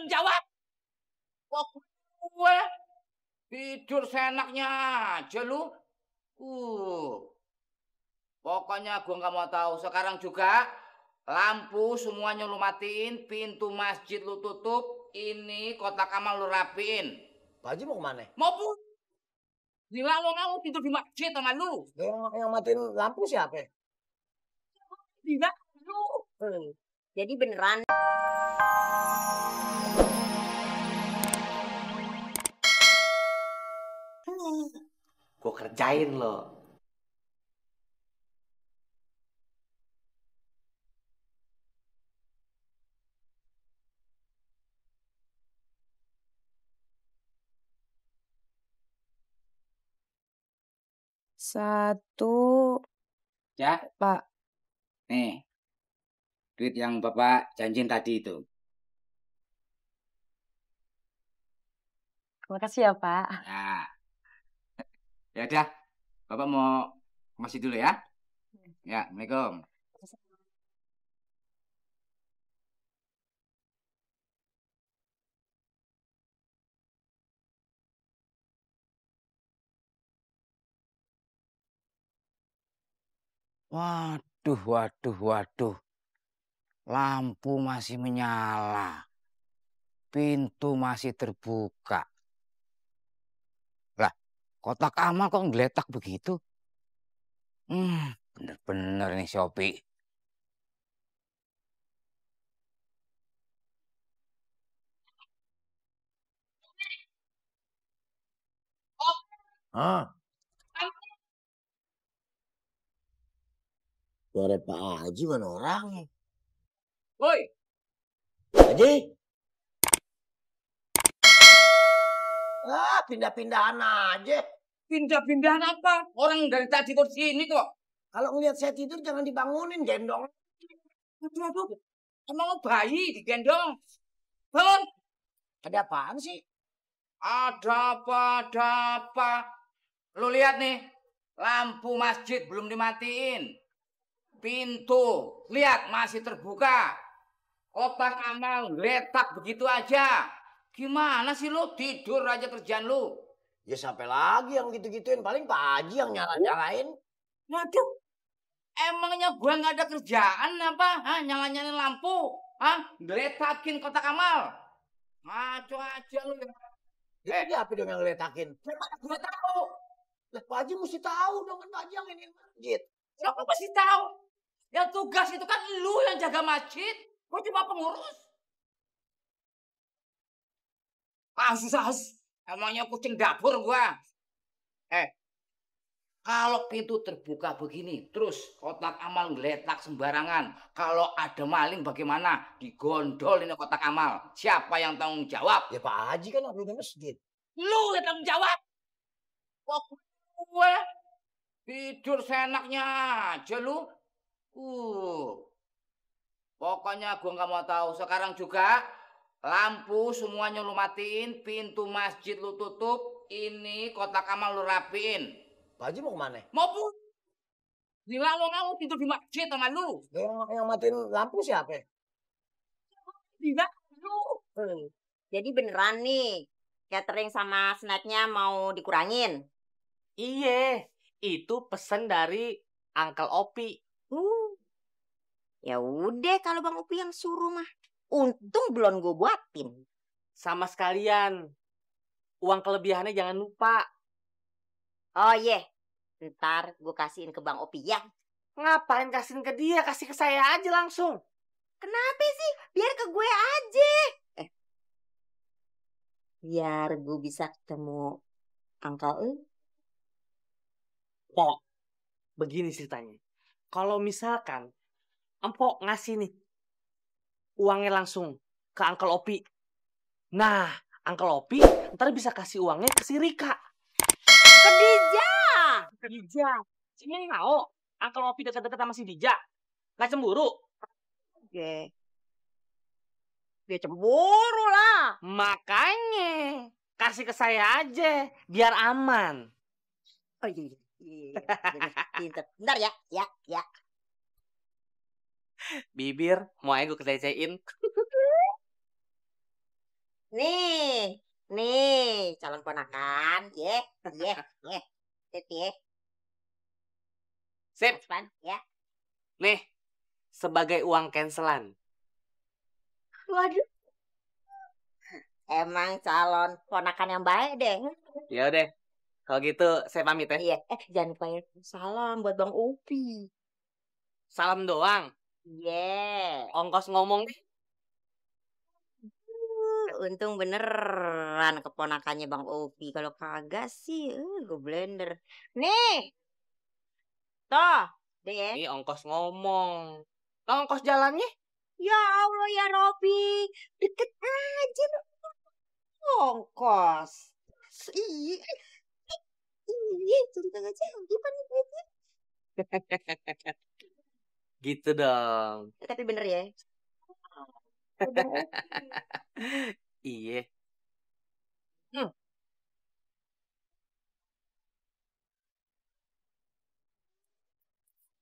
tanggung jawab. Kok gue tidur seenaknya aja lu. Pokoknya gue nggak mau tahu. Sekarang juga lampu semuanya lu matiin, pintu masjid lu tutup, ini kotak amal lu rapiin. Pak Haji mau kemana? Mau pun. Gila lo mau tidur di masjid sama lu. Yang matiin lampu siapa? Gila lu. Jadi beneran. Gue kerjain lo. Satu, Ya, Pak. nih. Duit yang Bapak janjiin tadi itu. Makasih ya, Pak. Ya. Ya udah. Bapak mau masih dulu ya. Ya, Assalamualaikum. Waduh. Lampu masih menyala. Pintu masih terbuka. Lah, kotak amal kok ngeletak begitu? Bener-bener nih Shopee. Suara Pak Haji mana orangnya? Woi, Haji? Pindah-pindahan aja. pindah-pindahan apa? Orang dari tadi tuh sini kok. Kalau ngeliat saya tidur jangan dibangunin, gendong. Aduh. Emang bayi digendong? Bangun. Ada apaan sih? Ada apa? Lu lihat nih, lampu masjid belum dimatiin. Pintu, lihat masih terbuka. Kotak amal letak begitu aja. Gimana sih lu tidur aja kerjaan lu? Ya sampai lagi yang gitu-gituin. Paling Pak Haji yang nyala-nyalain. Waduh, emangnya gua nggak ada kerjaan apa? Hah, nyala-nyalain lampu? Hah, geletakin kotak amal? Ngaco aja lu ya. Dia apa dong yang ngeletakin? Gimana gua tahu? Lah Pak Haji mesti tahu dong, kan Pak Haji yang ini masjid. Siapa pasti tahu? Yang tugas itu kan lu yang jaga masjid. Gua cuma pengurus. Susah. Emangnya kucing dapur gua. Kalau pintu terbuka begini, terus kotak amal ngeletak sembarangan. Kalau ada maling bagaimana? Digondol ini kotak amal. Siapa yang tanggung jawab? Ya Pak Haji kan yang punya masjid. Lu yang tanggung jawab. Kok gue tidur seenaknya aja lu. Pokoknya gue nggak mau tahu. Sekarang juga lampu semuanya lu matiin, pintu masjid lu tutup, ini kotak amal lu rapiin. Pak Haji mau kemana? Mau pun. Gila lo mau tidur di masjid sama lu. Yang matiin lampu siapa? Gila lu. Jadi beneran nih, catering sama snacknya mau dikurangin? Iya, itu pesen dari Uncle Opi. Ya udah kalau Bang Upi yang suruh mah. Untung belum gue buatin. Sama sekalian, uang kelebihannya jangan lupa. Oh iya, ntar gue kasihin ke Bang Opi ya. Ngapain kasihin ke dia, kasih ke saya aja langsung. Kenapa sih? Biar ke gue aja. Biar gue bisa ketemu Uncle. Pok, begini ceritanya. Kalau misalkan Empok ngasih nih uangnya langsung ke Uncle Opi. Nah, Uncle Opi ntar bisa kasih uangnya ke si Rika. Ke Dija. Sini mau Uncle Opi deket-deket sama si Dija. Gak cemburu? Oke. Dia cemburu lah. Makanya kasih ke saya aja biar aman. Oh iya. Bentar ya. Bibir mau aja gue kececein. Nih, calon ponakan, ye. Sip, ye. Sip, Pan, ya. nih sebagai uang cancelan. Waduh. Emang calon ponakan yang baik deh. Ya udah, kalau gitu saya pamit ya. Iya, jangan lupa ya. Salam buat Bang Upi. Salam doang. Yeah. Ongkos ngomong deh. Untung beneran keponakannya Bang Upi. Kalau kagak sih, gue blender. Nih. Toh, deh ya. Ini ongkos ngomong. Nah, ongkos jalannya? Ya Allah ya Robi. Deket aja lu. Ongkos. Iya. Iya, cerita aja. Gimana duitnya? Gitu dong. Tapi bener ya. Iya.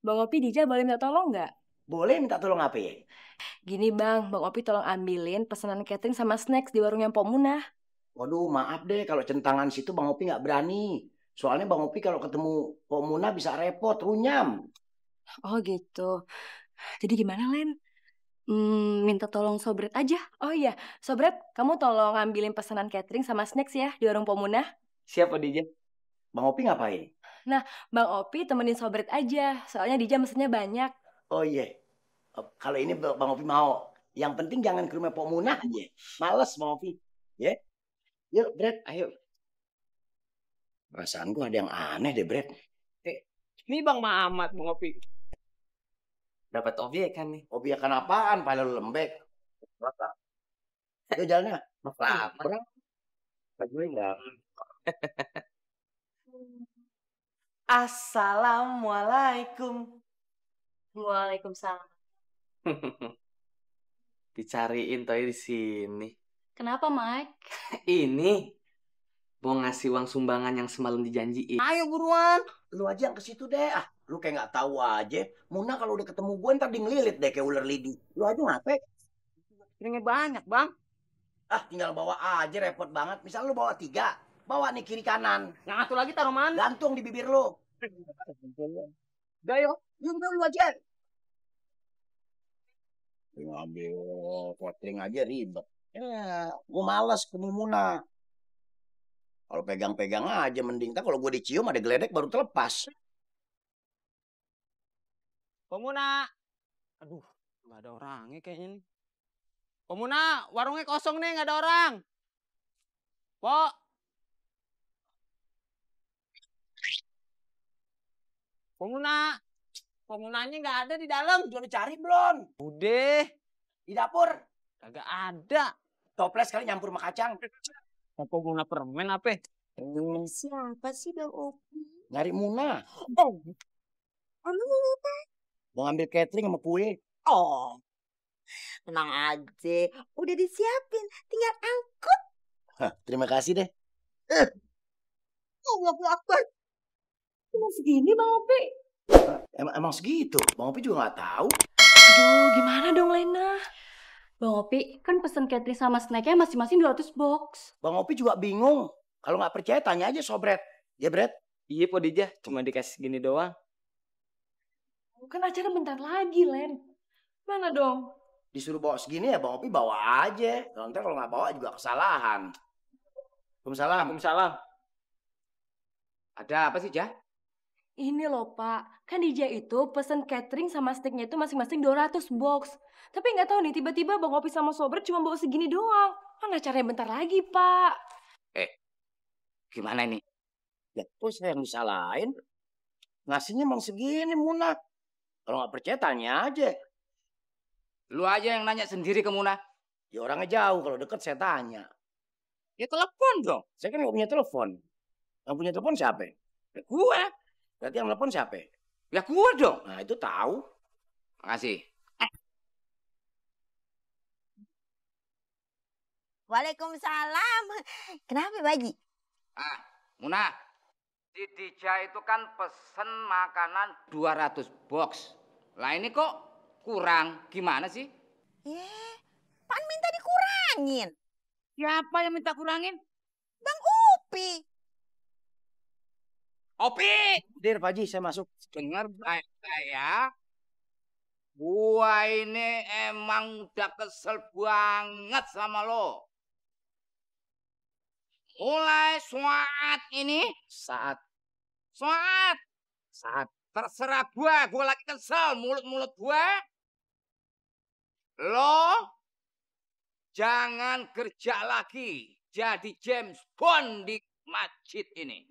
Bang Opi, Dija boleh minta tolong nggak? Boleh minta tolong apa ya? Gini Bang Opi tolong ambilin pesanan catering sama snacks di warungnya Pok Munah. Waduh, maaf deh kalau centangan situ Bang Opi nggak berani. Soalnya Bang Opi kalau ketemu Pok Muna bisa repot, runyam. Oh gitu. Jadi gimana Len? Minta tolong Sobret aja. Oh iya, Sobret, kamu tolong ambilin pesanan catering sama snacks ya di warung Pok Munah. Siapa DJ? Bang Opi ngapain? Bang Opi temenin Sobret aja, soalnya Dija mesennya banyak. Oh iya, kalau ini Bang Opi mau. Yang penting jangan ke rumah Pok Muna aja. Males Bang Opi. Ya, yuk Bret, ayo. Perasaan gua ada yang aneh deh Bret. Ini Bang Mamat, Bang Opi. Dapat objek kan nih? Opi akan apaan? Pala lu lembek. Yuk jalannya. Lama. Berang. Gue enggak. Assalamualaikum. Waalaikumsalam. Dicariin toh di sini. Kenapa Mike? Ini mau ngasih uang sumbangan yang semalam dijanjiin. Ayo buruan. Lu aja yang ke situ deh. Ah, lu kayak nggak tahu aja. Muna kalau udah ketemu gue ntar di ngelilit deh kayak ular lidi. Lu aja ngapain? Piringnya banyak, Bang. Ah, tinggal bawa aja repot banget. Misal lu bawa 3, bawa nih kiri kanan. Yang satu lagi taruh mana? Gantung di bibir lu. Udah yuk. Yuk, lu aja. Ngambil catering aja ribet. Ya, gue males ketemu Muna. Kalau pegang-pegang aja mending. Tak kalau gue dicium ada geledek baru terlepas. Pemuna. Aduh, nggak ada orangnya kayaknya nih. Pemuna, warungnya kosong nih, nggak ada orang. Pok. Pemuna. Pemunanya nggak ada di dalam. Udah dicari belum? Udah, Di dapur. kagak ada. Toples kali nyampur sama kacang. Apa pemuna permen apa? Siapa sih Bang Upi? Nyari Muna. Oh. Apa? Mau ngambil catering sama kue. Oh. Tenang aja. Udah disiapin. Tinggal angkut. Hah, terima kasih deh. Allahu Akbar. Cuma segini Bang Opi. Emang segitu? Bang Opi juga nggak tahu. Aduh, gimana dong Lena? Bang Opi, kan pesen catering sama snacknya masing-masing 200 box. Bang Opi juga bingung. Kalau nggak percaya tanya aja Sobret. Ya Bret? Iya, Pak Dija. Cuma dikasih gini doang. Kan acara bentar lagi, Len. Mana dong? Disuruh bawa segini ya Bang Opi bawa aja. Ntar kalau nggak bawa juga kesalahan. Waalaikumsalam. Waalaikumsalam. Ada apa sih, Jah? Ini loh, Pak. Kan DJ itu pesen catering sama snacknya itu masing-masing 200 box. Tapi nggak tahu nih, tiba-tiba Bang Opi sama Sobret cuma bawa segini doang. Kan acaranya bentar lagi, Pak. Gimana ini? Ya, terus saya yang disalahin. Ngasihnya emang segini Muna. Kalau nggak percaya tanya aja. Lu aja yang nanya sendiri ke Muna. Ya orangnya jauh. Kalau deket saya tanya. Ya telepon dong. Saya kan nggak punya telepon. Yang punya telepon siapa? Ya, gua. Berarti yang telepon siapa? Ya gua dong. Nah itu tahu. Makasih. Waalaikumsalam. Kenapa Baji? Muna. Si Dija itu kan pesen makanan 200 box. Lah ini kok kurang. Gimana sih? Pan minta dikurangin. Siapa yang minta kurangin? Upi. Opi! Dir, Pak Haji, saya masuk. Dengar baik-baik ya. Gua ini emang udah kesel banget sama lo. Mulai saat ini. Saat. Terserah gua lagi kesel mulut-mulut gua. Lo jangan kerja lagi jadi James Bond di masjid ini.